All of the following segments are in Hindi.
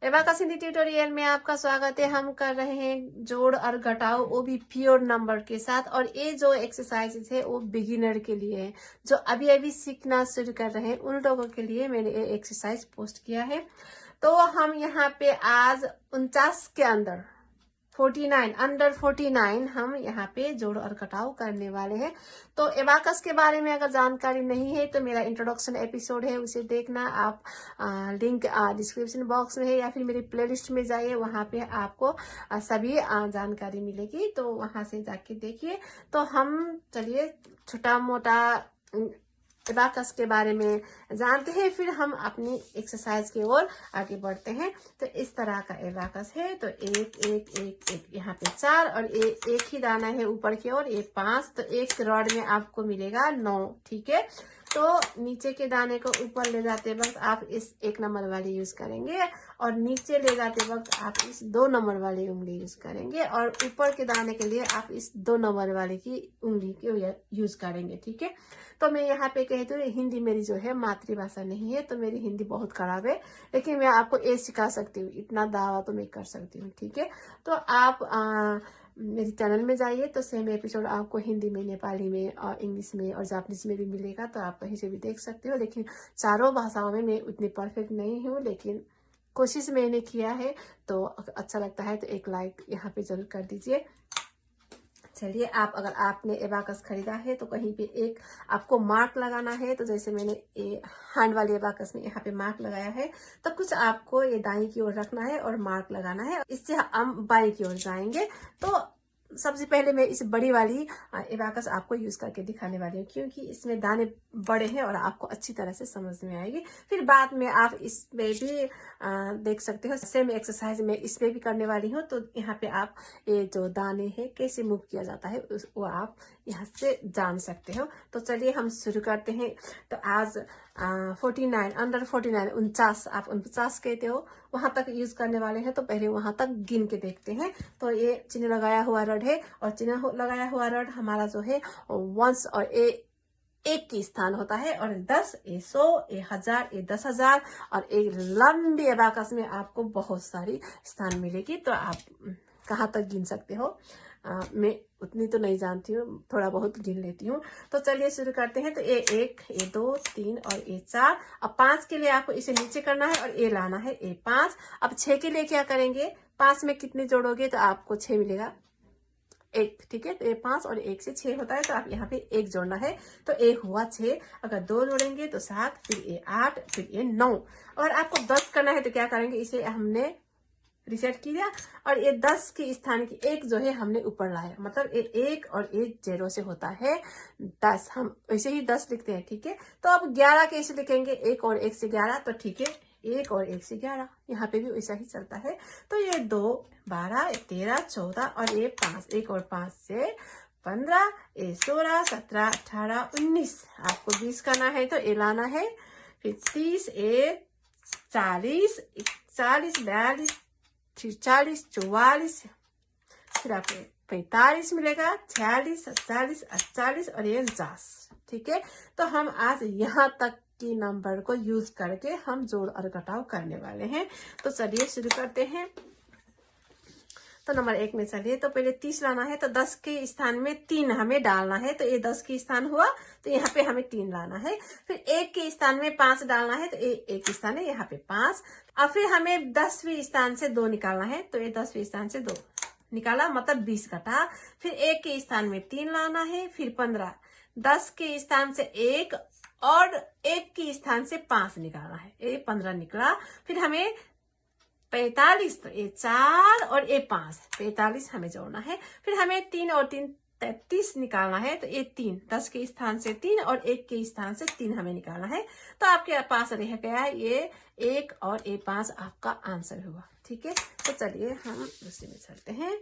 एबाकस हिंदी ट्यूटोरियल में आपका स्वागत है। हम कर रहे हैं जोड़ और घटाव, वो भी प्योर नंबर के साथ। और ये जो एक्सरसाइज है वो बिगिनर के लिए है, जो अभी अभी सीखना शुरू कर रहे हैं उन लोगों के लिए मैंने ये एक्सरसाइज पोस्ट किया है। तो हम यहाँ पे आज 49 के अंदर 49 अंडर 49 हम यहाँ पे जोड़ और घटाव करने वाले हैं। तो एबाकस के बारे में अगर जानकारी नहीं है तो मेरा इंट्रोडक्शन एपिसोड है, उसे देखना आप। लिंक डिस्क्रिप्शन बॉक्स में है या फिर मेरी प्लेलिस्ट में जाइए, वहाँ पे आपको सभी जानकारी मिलेगी, तो वहाँ से जाके देखिए। तो हम चलिए छोटा मोटा एबाकस के बारे में जानते हैं, फिर हम अपनी एक्सरसाइज की ओर आगे बढ़ते हैं। तो इस तरह का एबाकस है। तो एक एक एक एक यहाँ पे 4 और एक ही दाना है ऊपर की ओर, 5। तो एक रॉड में आपको मिलेगा 9। ठीक है, तो नीचे के दाने को ऊपर ले जाते वक्त आप इस 1 नंबर वाली यूज करेंगे, और नीचे ले जाते वक्त आप इस 2 नंबर वाली उंगली यूज करेंगे, और ऊपर के दाने के लिए आप इस 2 नंबर वाली की उंगली की यूज करेंगे। ठीक है, तो मैं यहाँ पे कहती हूँ, हिंदी मेरी जो है मातृभाषा नहीं है, तो मेरी हिंदी बहुत खराब है, लेकिन मैं आपको ये सिखा सकती हूँ, इतना दावा तो मैं कर सकती हूँ। ठीक है, तो आप मेरे चैनल में जाइए, तो सेम एपिसोड आपको हिंदी में, नेपाली में और इंग्लिश में और जापानीज में भी मिलेगा, तो आप कहीं से भी देख सकते हो। लेकिन चारों भाषाओं में मैं उतनी परफेक्ट नहीं हूँ, लेकिन कोशिश मैंने किया है। तो अच्छा लगता है तो एक लाइक यहाँ पे जरूर कर दीजिए। चलिए, अगर आपने एबाकस खरीदा है तो कहीं पे एक आपको मार्क लगाना है। तो जैसे मैंने ये हैंड वाले एबाकस में यहाँ पे मार्क लगाया है, तो कुछ आपको ये दाईं की ओर रखना है और मार्क लगाना है, इससे हम बाईं की ओर जाएंगे। तो सबसे पहले मैं इस बड़ी वाली एबाकस आपको यूज करके दिखाने वाली हूँ, क्योंकि इसमें दाने बड़े हैं और आपको अच्छी तरह से समझ में आएगी। फिर बाद में आप इसमें भी देख सकते हो, सेम एक्सरसाइज में इसमें भी करने वाली हूँ। तो यहाँ पे आप ये जो दाने हैं कैसे मूव किया जाता है वो आप यहाँ से जान सकते हो। तो चलिए हम शुरू करते हैं। तो आज 49 अंडर 49 49 आप 49 कहते हो, वहां तक यूज करने वाले हैं। तो पहले वहां तक गिन के देखते हैं। तो ये चिन्ह लगाया हुआ रड है, और चिन्ह लगाया हुआ रड हमारा जो है वंस और एक की स्थान होता है, और 10, 100, 1000, 10,000, और एक लंबी एबाकस में आपको बहुत सारी स्थान मिलेगी। तो आप कहाँ तक गिन सकते हो, मैं उतनी तो नहीं जानती हूँ, थोड़ा बहुत गिन लेती हूँ। तो चलिए शुरू करते हैं। तो ये 1, ये 2, 3 और ये 4। अब 5 के लिए आपको इसे नीचे करना है और ये लाना है, ये 5। अब 6 के लिए क्या करेंगे, 5 में कितने जोड़ोगे तो आपको 6 मिलेगा, 1। ठीक है, तो ये 5 और 1 से 6 होता है, तो आप यहाँ पे 1 जोड़ना है। तो 1 हुआ 6, अगर 2 जोड़ेंगे तो 7, फिर ये 8, फिर ये 9। और आपको 10 करना है तो क्या करेंगे, इसे हमने रिसेट किया, और ये 10 के स्थान की 1 जो है हमने ऊपर लाया, मतलब ये 1 और 1 0 से होता है 10। हम वैसे ही 10 लिखते हैं। ठीक है, तो अब 11 कैसे लिखेंगे, 1 और 1 से 11। तो ठीक है, 1 और 1 से 11, यहाँ पे भी वैसा ही चलता है। तो ये 2, 12, 13, 14 और ये 5, 1 और 5 से 15, ये 16, 17, 18, 19। आपको 20 करना है तो ये लाना है, फिर 30, 40, 41, 42, फिर 40, 44, फिर आपको 45 मिलेगा, 46, 47, 48 और ये 49। ठीक है, तो हम आज यहाँ तक की नंबर को यूज करके हम जोड़ और घटाव करने वाले हैं। तो चलिए शुरू करते हैं। तो नंबर 1 में चलिए, तो पहले 30 लाना है, तो 10 के स्थान में 3 हमें डालना है। तो ये 10 के स्थान हुआ, तो यहाँ पे हमें 3 लाना है। फिर 1 के स्थान में 5 डालना है, तो ये 1 स्थान है, यहाँ पे 5। और फिर हमें 10वें स्थान से 2 निकालना है, तो ये 10वें स्थान से 2 निकाला, मतलब 20 घटा। फिर 1 के स्थान में 3 लाना है, फिर 15, 10 के स्थान से 1 और 1 के स्थान से 5 निकालना है, ये 15 निकला। फिर हमें 45, तो ये 4 और ये 5, 45 हमें जोड़ना है। फिर हमें 3 और 3 33 निकालना है, तो ये 3, 10 के स्थान से 3 और 1 के स्थान से 3 हमें निकालना है। तो आपके पास रह गया है ये 1 और ये 5 आपका आंसर हुआ। ठीक है, तो चलिए हम दूसरे में चलते हैं।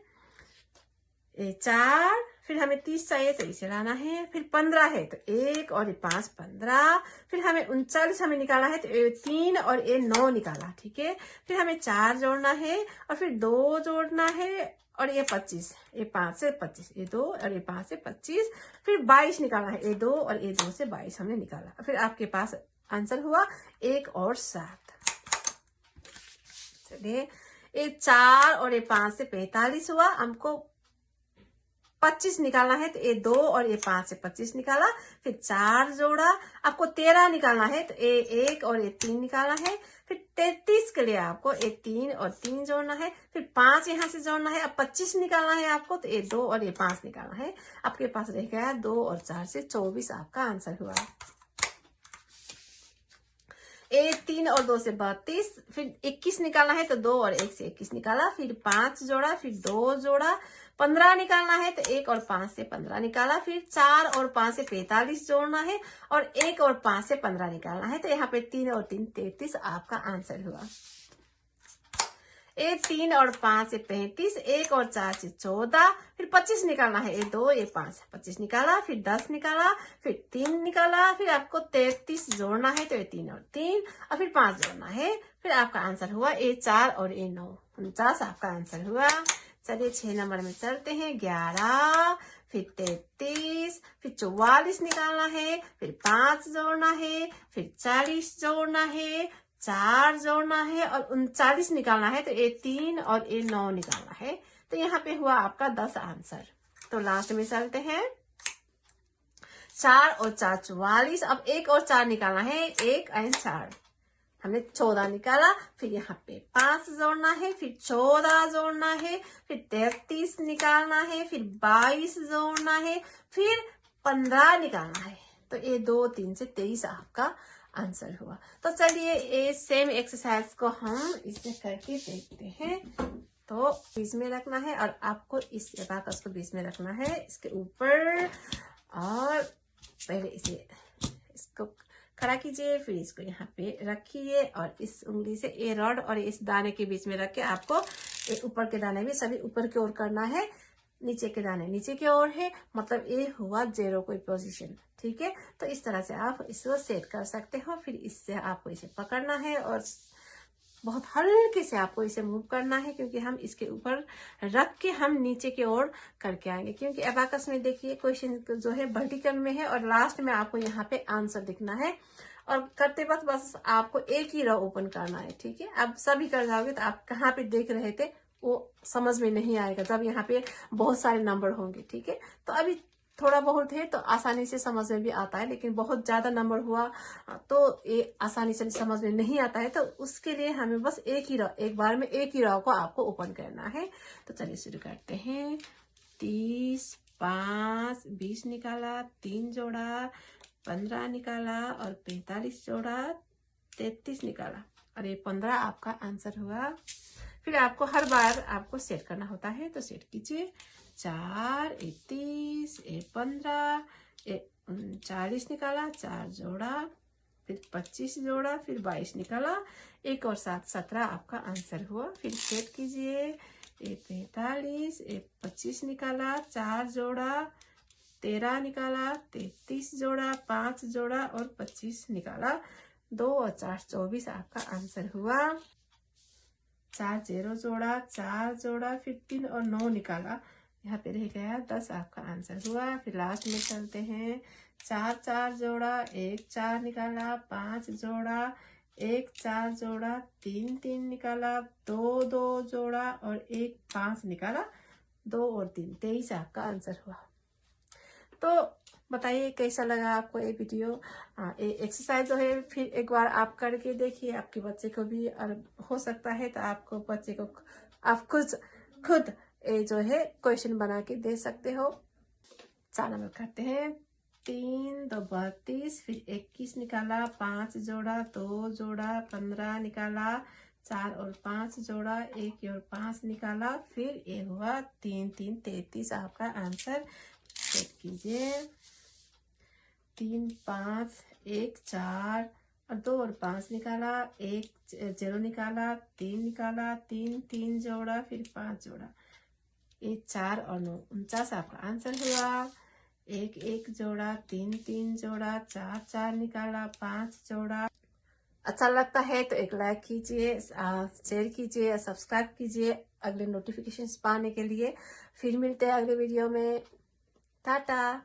ये 4, फिर हमें 30 चाहिए तो इसे लाना है। फिर 15 है, तो 1 और ये 5, 15। फिर हमें 39 हमें निकालना है, तो ये 3 और ये 9 निकाला। ठीक है, फिर हमें 4 जोड़ना है, और फिर 2 जोड़ना है, और ये 25, ये 5 से 25, ये 2 और ये 5 से 25। फिर 22 निकालना है, ये 2 और ये 2 से 22 हमने निकाला। फिर आपके पास आंसर हुआ 1 और 7। लिए। ये 4 और ये 5 से 45 हुआ, हमको 25 निकालना है, तो ये 2 और ये 5 से 25 निकाला, फिर 4 जोड़ा। आपको 13 निकालना है, तो ये 1 और ये 3 निकालना है। फिर 33 के लिए आपको ये 3 और 3 जोड़ना है, फिर 5 यहाँ से जोड़ना है। अब 25 निकालना है आपको, तो ये 2 और ये 5 निकालना है। आपके पास रह गया 2 और 4 से 24 आपका आंसर हुआ। 1 3 और 2 से 32, फिर 21 निकालना है, तो 2 और 1 से 21 निकाला, फिर 5 जोड़ा, फिर 2 जोड़ा। 15 निकालना है, तो 1 और 5 से 15 निकाला, फिर 4 और 5 से 45 जोड़ना है, और 1 और 5 से 15 निकालना है। तो यहाँ पे 3 और 3 33 आपका आंसर हुआ। 1 3 और 5 से 35, 1 और 4 से 14, फिर 25 निकालना है, ये 2 ये 5, 25 निकाला, फिर 10 निकाला, फिर 3 निकाला, फिर आपको 33 जोड़ना है, तो ये 3 और 3, और फिर 5 जोड़ना है। फिर आपका आंसर हुआ ये 4 और ये 9, 49 आपका आंसर हुआ। चलिए 6 नंबर में चलते हैं। 11, फिर 33, फिर 44 निकालना है, फिर 5 जोड़ना है, फिर 40 जोड़ना है, 4 जोड़ना है, और 39 निकालना है, तो ये 3 और ये 9 निकालना है। तो यहाँ पे हुआ आपका 10 आंसर। तो लास्ट में चलते हैं। 4 और 4 44, अब 1 और 4 निकालना है, 1 और 4, हमने 14 निकाला, फिर यहाँ पे 5 जोड़ना है, फिर 14 जोड़ना है, फिर 33 निकालना है, फिर 22 जोड़ना है, फिर 15 निकालना है। तो ये 2 3 से 23 आपका आंसर हुआ। तो चलिए ये सेम एक्सरसाइज को हम इससे करके देखते हैं। तो बीच में रखना है, और आपको इस एबाकस को बीच में रखना है, इसके ऊपर, और पहले इसको खड़ा कीजिए, फिर इसको यहाँ पे रखिए, और इस उंगली से ये रॉड और इस दाने के बीच में रख के आपको ये ऊपर के दाने भी सभी ऊपर की ओर करना है, नीचे के दाने नीचे की ओर है, मतलब ये हुआ 0 कोई पोजीशन। ठीक है, तो इस तरह से आप इसको सेट कर सकते हो। फिर इससे आपको इसे पकड़ना है, और बहुत हल्के से आपको इसे मूव करना है, क्योंकि हम इसके ऊपर रख के हम नीचे की ओर करके आएंगे। क्योंकि अबाकस में देखिए क्वेश्चन जो है वर्टिकल में है, और लास्ट में आपको यहाँ पे आंसर दिखना है, और करते वक्त बस आपको एक ही रो ओपन करना है। ठीक है, अब सभी कर जाओगे तो आप कहाँ पे देख रहे थे वो समझ में नहीं आएगा, जब यहाँ पे बहुत सारे नंबर होंगे। ठीक है, तो अभी थोड़ा बहुत है तो आसानी से समझ में भी आता है, लेकिन बहुत ज्यादा नंबर हुआ तो ये आसानी से समझ में नहीं आता है। तो उसके लिए हमें बस एक बार में एक ही रो को आपको ओपन करना है। तो चलिए शुरू करते हैं। 30 5 20 निकाला, 3 जोड़ा, 15 निकाला, और 45 जोड़ा, 33 निकाला, और ये 15 आपका आंसर हुआ। फिर आपको हर बार आपको सेट करना होता है, तो सेट कीजिए। 4 30 15 40 निकाला, 4 जोड़ा, फिर 25 जोड़ा, फिर 22 निकाला, 1 और 7 17 आपका आंसर हुआ। फिर सेट कीजिए। 45 25 निकाला, 4 जोड़ा, 13 निकाला, 33 जोड़ा, 5 जोड़ा, और 25 निकाला, 2 और 4 24 आपका आंसर हुआ। 4 0 जोड़ा, 4 जोड़ा, फिर 3 और 9 निकाला, यहाँ पे रह गया 10 आपका आंसर हुआ। फिर लास्ट में चलते हैं। 4 4 जोड़ा, 1 4 निकाला, 5 जोड़ा, 1 4 जोड़ा, 3 3 निकाला, 2 2 जोड़ा, और 1 5 निकाला, 2 और 3 23 आपका आंसर हुआ। तो बताइए कैसा लगा आपको ये वीडियो। ये एक्सरसाइज जो है फिर एक बार आप करके देखिए, आपके बच्चे को भी, और हो सकता है तो आपको बच्चे को आप खुद ये जो है क्वेश्चन बना के दे सकते हो। 4 नंबर करते हैं। 3 2 32, फिर 21 निकाला, 5 जोड़ा, 2 जोड़ा, 15 निकाला, 4 और 5 जोड़ा, 1 और 5 निकाला, फिर ये हुआ 3 3 33 आपका आंसर। सेट कीजिए। 3 5 1 4 और 2 और 5 निकाला, 1 0 निकाला, 3 निकाला, 3 3 जोड़ा, फिर 5 जोड़ा, 1 4 और 9 49 आपका आंसर हुआ। 1 1 जोड़ा, 3 3 जोड़ा, 4 4 निकाला, 5 जोड़ा। अच्छा लगता है तो एक लाइक कीजिए, शेयर कीजिए, सब्सक्राइब कीजिए अगले नोटिफिकेशंस पाने के लिए। फिर मिलते हैं अगले वीडियो में। टाटा।